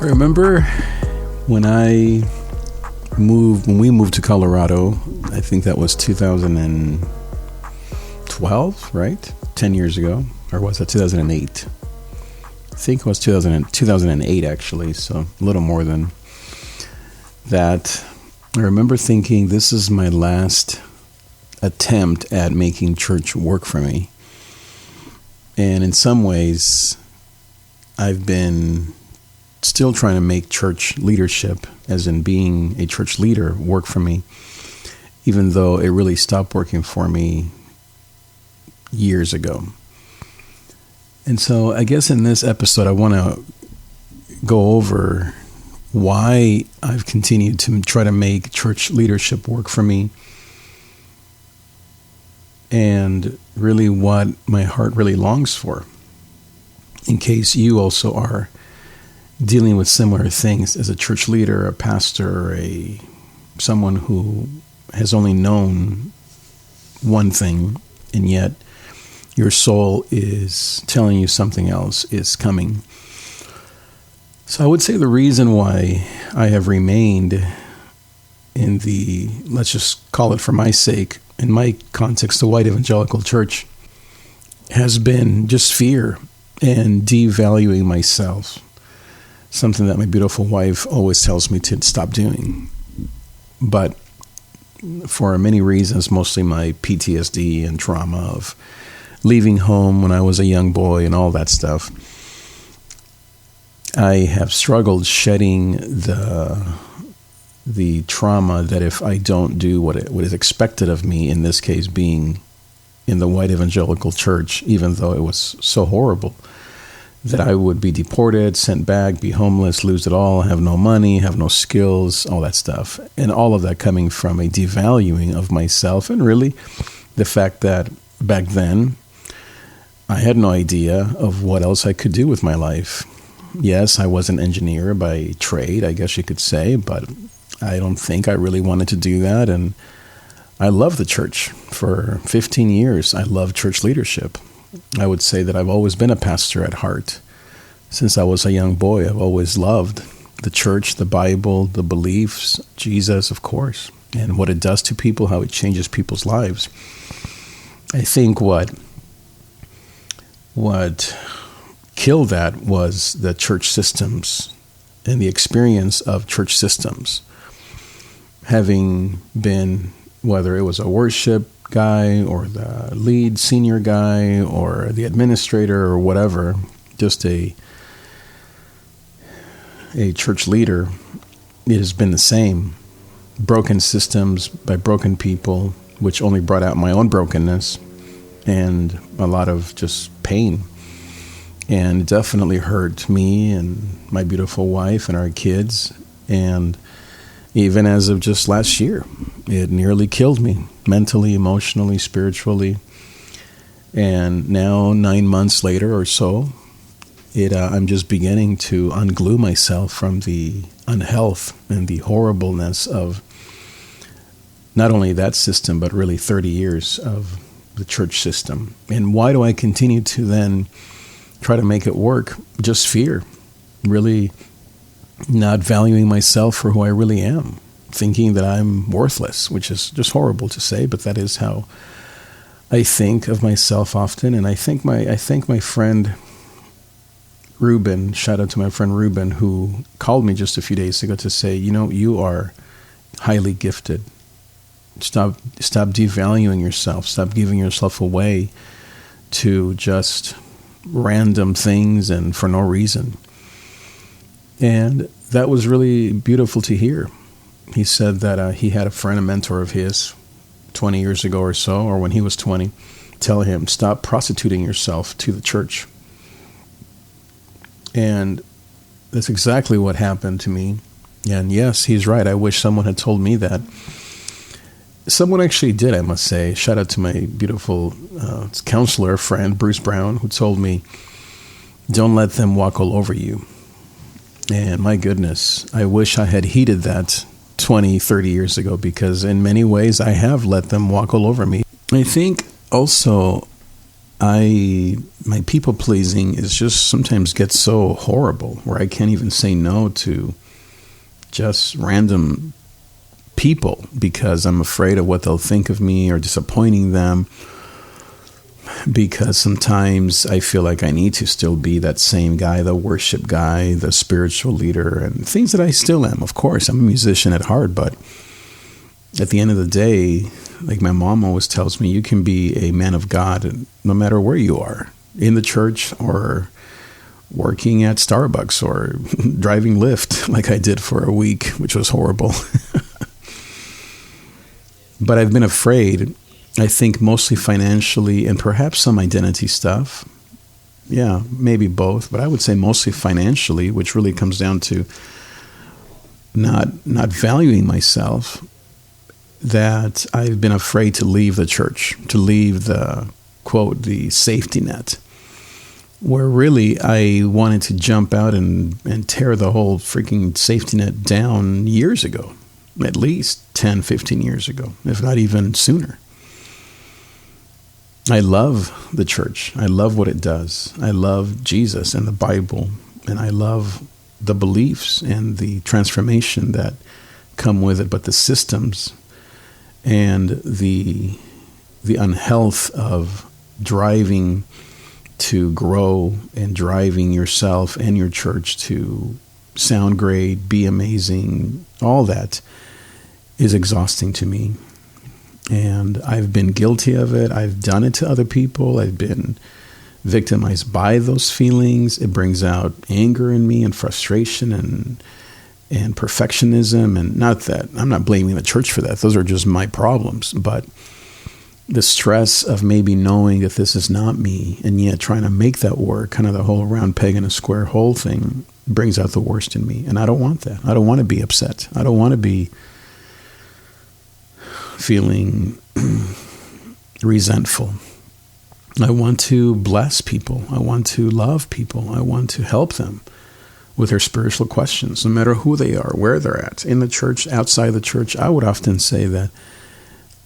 I remember when we moved to Colorado. I think that was 2012, right? 10 years ago. Or was that 2008? I think it was 2008 actually, so a little more than that. I remember thinking, this is my last attempt at making church work for me. And in some ways, I've been still trying to make church leadership, as in being a church leader, work for me, even though it really stopped working for me years ago. And so I guess in this episode, I want to go over why I've continued to try to make church leadership work for me, and really what my heart really longs for, in case you also are dealing with similar things as a church leader, a pastor, someone who has only known one thing, and yet your soul is telling you something else is coming. So I would say the reason why I have remained in the, let's just call it for my sake, in my context, the white evangelical church, has been just fear and devaluing myself. Something that my beautiful wife always tells me to stop doing. But for many reasons, mostly my PTSD and trauma of leaving home when I was a young boy and all that stuff, I have struggled shedding the trauma that if I don't do what is expected of me, in this case being in the white evangelical church, even though it was so horrible, that I would be deported, sent back, be homeless, lose it all, have no money, have no skills, all that stuff. And all of that coming from a devaluing of myself, and really the fact that back then I had no idea of what else I could do with my life. Yes, I was an engineer by trade, I guess you could say, but I don't think I really wanted to do that. And I loved the church for 15 years. I loved church leadership. I would say that I've always been a pastor at heart. Since I was a young boy, I've always loved the church, the Bible, the beliefs, Jesus, of course, and what it does to people, how it changes people's lives. I think what killed that was the church systems and the experience of church systems. Having been, whether it was a worship guy or the lead senior guy or the administrator or whatever, just a church leader, it has been the same. Broken systems by broken people, which only brought out my own brokenness and a lot of just pain. And it definitely hurt me and my beautiful wife and our kids. And even as of just last year, it nearly killed me, mentally, emotionally, spiritually. And now, 9 months later or so, I'm just beginning to unglue myself from the unhealth and the horribleness of not only that system, but really 30 years of the church system. And why do I continue to then try to make it work? Just fear. Really not valuing myself for who I really am, thinking that I'm worthless, which is just horrible to say, but that is how I think of myself often. And I thank my friend Ruben, shout out to my friend Ruben, who called me just a few days ago to say, you are highly gifted. Stop devaluing yourself. Stop giving yourself away to just random things and for no reason. And that was really beautiful to hear. He said that he had a friend, a mentor of his, 20 years ago or so, or when he was 20, tell him, stop prostituting yourself to the church. And that's exactly what happened to me. And yes, he's right. I wish someone had told me that. Someone actually did, I must say. Shout out to my beautiful counselor friend, Bruce Brown, who told me, don't let them walk all over you. And my goodness, I wish I had heeded that 20, 30 years ago, because in many ways I have let them walk all over me. I think also my people pleasing is just sometimes gets so horrible where I can't even say no to just random people because I'm afraid of what they'll think of me or disappointing them, because sometimes I feel like I need to still be that same guy, the worship guy, the spiritual leader, and things that I still am. Of course, I'm a musician at heart, but at the end of the day, like my mom always tells me, you can be a man of God no matter where you are, in the church or working at Starbucks or driving Lyft like I did for a week, which was horrible. But I've been afraid, I think mostly financially and perhaps some identity stuff. Yeah, maybe both, but I would say mostly financially, which really comes down to not valuing myself, that I've been afraid to leave the church, to leave the, quote, the safety net, where really I wanted to jump out and tear the whole freaking safety net down years ago, at least 10, 15 years ago, if not even sooner. I love the church. I love what it does. I love Jesus and the Bible, and I love the beliefs and the transformation that come with it, but the systems and the unhealth of driving to grow and driving yourself and your church to sound great, be amazing, all that is exhausting to me. And I've been guilty of it. I've done it to other people. I've been victimized by those feelings. It brings out anger in me and frustration and perfectionism. And not that I'm not blaming the church for that. Those are just my problems. But the stress of maybe knowing that this is not me and yet trying to make that work, kind of the whole round peg in a square hole thing, brings out the worst in me. And I don't want that. I don't want to be upset. I don't want to be feeling resentful. I want to bless people. I want to love people. I want to help them with their spiritual questions, no matter who they are, where they're at, in the church, outside the church. I would often say that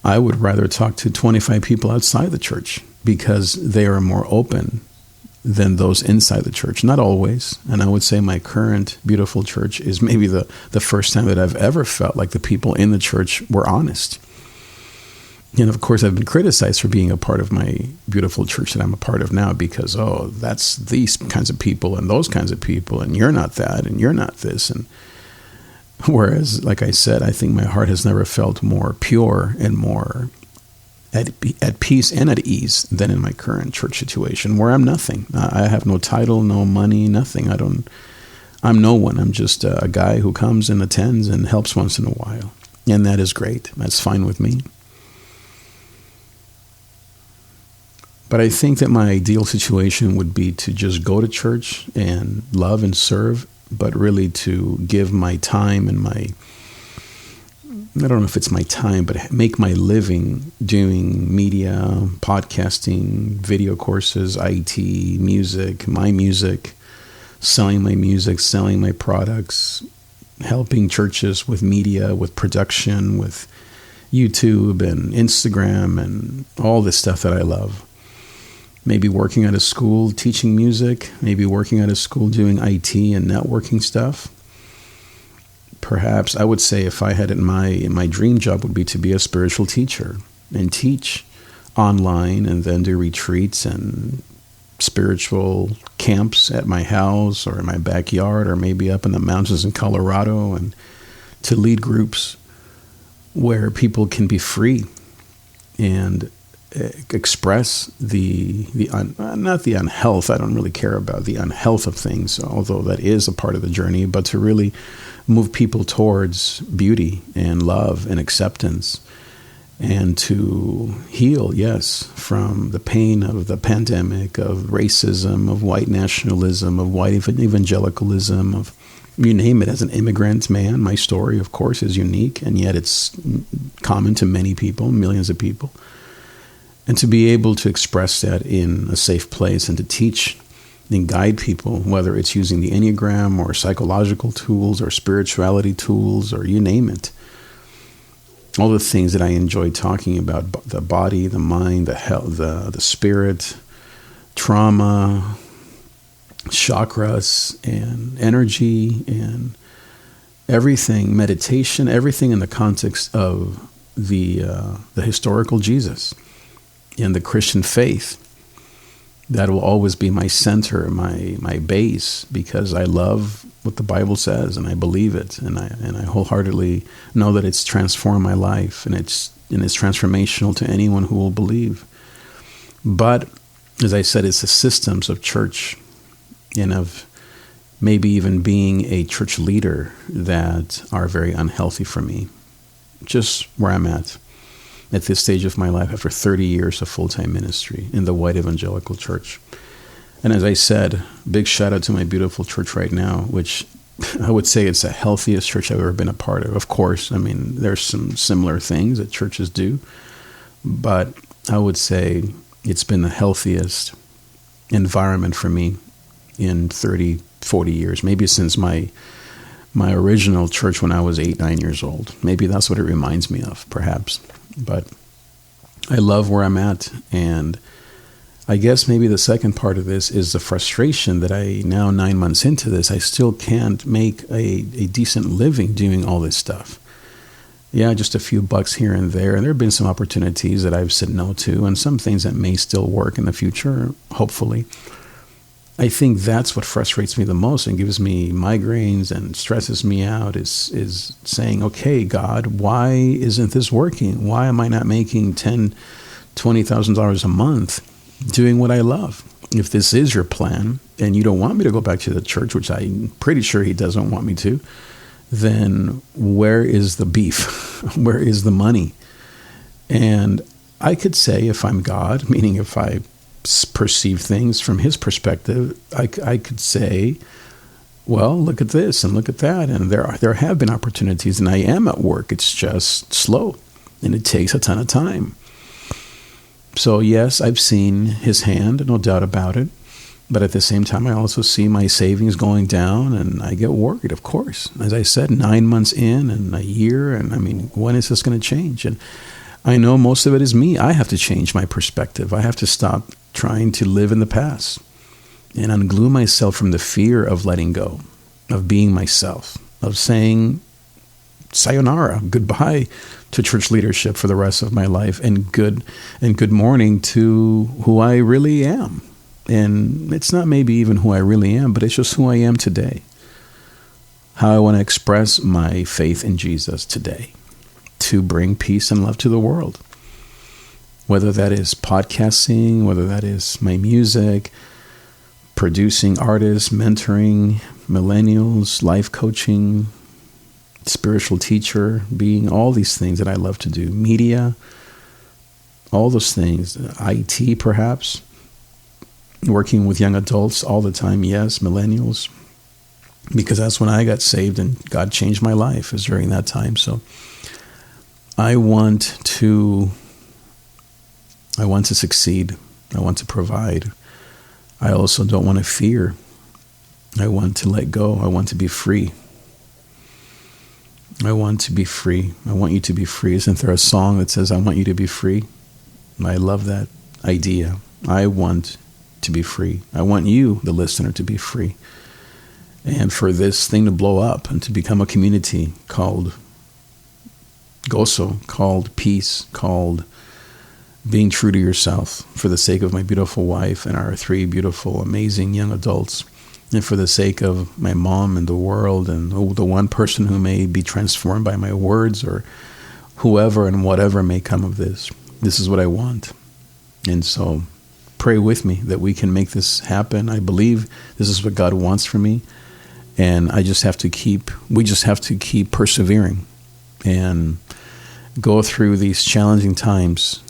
I would rather talk to 25 people outside the church because they are more open than those inside the church. Not always. And I would say my current beautiful church is maybe the first time that I've ever felt like the people in the church were honest. And of course, I've been criticized for being a part of my beautiful church that I'm a part of now because, that's these kinds of people and those kinds of people, and you're not that, and you're not this. And whereas, like I said, I think my heart has never felt more pure and more at peace and at ease than in my current church situation, where I'm nothing. I have no title, no money, nothing. I'm no one. I'm just a guy who comes and attends and helps once in a while. And that is great. That's fine with me. But I think that my ideal situation would be to just go to church and love and serve, but really to give my time and I don't know if it's my time, but make my living doing media, podcasting, video courses, IT, music, selling my music, selling my products, helping churches with media, with production, with YouTube and Instagram and all this stuff that I love. Maybe working at a school teaching music, maybe working at a school doing IT and networking stuff. Perhaps I would say if I had it my dream job would be to be a spiritual teacher and teach online and then do retreats and spiritual camps at my house or in my backyard or maybe up in the mountains in Colorado, and to lead groups where people can be free and express not the unhealth. I don't really care about the unhealth of things, although that is a part of the journey, but to really move people towards beauty and love and acceptance, and to heal, yes, from the pain of the pandemic, of racism, of white nationalism, of white evangelicalism, of you name it. As an immigrant man, my story, of course, is unique, and yet it's common to many people, millions of people. And to be able to express that in a safe place and to teach and guide people, whether it's using the Enneagram or psychological tools or spirituality tools or you name it. All the things that I enjoy talking about, the body, the mind, the health, the spirit, trauma, chakras, and energy, and everything, meditation, everything in the context of the historical Jesus and the Christian faith. That will always be my center, my base, because I love what the Bible says and I believe it, and I wholeheartedly know that it's transformed my life, and it's transformational to anyone who will believe. But as I said, it's the systems of church and of maybe even being a church leader that are very unhealthy for me. Just where I'm at this stage of my life after 30 years of full-time ministry in the white evangelical church. And as I said, big shout out to my beautiful church right now, which I would say it's the healthiest church I've ever been a part of. Of course, I mean, there's some similar things that churches do, but I would say it's been the healthiest environment for me in 30, 40 years, maybe since my original church when I was 8, 9 years old. Maybe that's what it reminds me of, perhaps. But I love where I'm at, and I guess maybe the second part of this is the frustration that I now 9 months into this, I still can't make a decent living doing all this stuff. Yeah, just a few bucks here and there. And there have been some opportunities that I've said no to, and some things that may still work in the future, hopefully. I think that's what frustrates me the most and gives me migraines and stresses me out is saying, okay, God, why isn't this working? Why am I not making $10,000, $20,000 a month doing what I love? If this is your plan and you don't want me to go back to the church, which I'm pretty sure he doesn't want me to, then where is the beef? Where is the money? And I could say, if I'm God, meaning if I perceive things from his perspective, I could say, well, look at this and look at that. And there have been opportunities, and I am at work. It's just slow, and it takes a ton of time. So yes, I've seen his hand, no doubt about it. But at the same time, I also see my savings going down, and I get worried, of course. As I said, 9 months in and a year, and I mean, when is this going to change? And I know most of it is me. I have to change my perspective. I have to stop trying to live in the past and unglue myself from the fear of letting go, of being myself, of saying sayonara, goodbye to church leadership for the rest of my life, and good morning to who I really am. And it's not maybe even who I really am, but it's just who I am today. How I want to express my faith in Jesus today to bring peace and love to the world. Whether that is podcasting, whether that is my music, producing artists, mentoring millennials, life coaching, spiritual teacher, being all these things that I love to do, media, all those things, IT perhaps, working with young adults all the time, yes, millennials, because that's when I got saved and God changed my life, is during that time. So I want to succeed. I want to provide. I also don't want to fear. I want to let go. I want to be free. I want to be free. I want you to be free. Isn't there a song that says, I want you to be free? I love that idea. I want to be free. I want you, the listener, to be free. And for this thing to blow up and to become a community called gozo, called peace, called being true to yourself, for the sake of my beautiful wife and our 3 beautiful, amazing young adults, and for the sake of my mom and the world and the one person who may be transformed by my words, or whoever and whatever may come of this. This is what I want. And so pray with me that we can make this happen. I believe this is what God wants for me. And we just have to keep persevering and go through these challenging times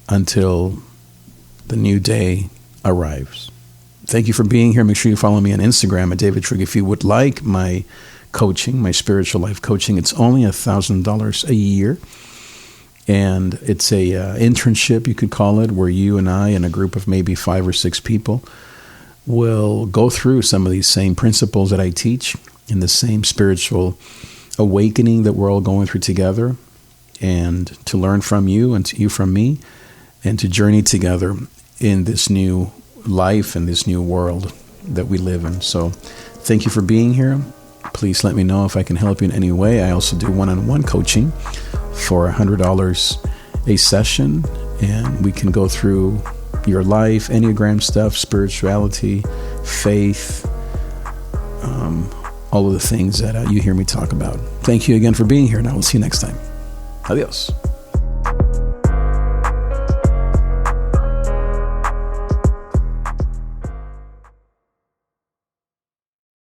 until the new day arrives. Thank you for being here. Make sure you follow me on Instagram at davidTrig. If you would like my coaching, my spiritual life coaching, it's only $1,000 a year. And it's a internship, you could call it, where you and I and a group of maybe 5 or 6 people will go through some of these same principles that I teach in the same spiritual awakening that we're all going through together, and to learn from you and you from me, and to journey together in this new life in this new world that we live in. So thank you for being here. Please let me know if I can help you in any way. I also do one-on-one coaching for $100 a session, and we can go through your life, Enneagram stuff, spirituality, faith, all of the things that you hear me talk about. Thank you again for being here, and I will see you next time. Adios.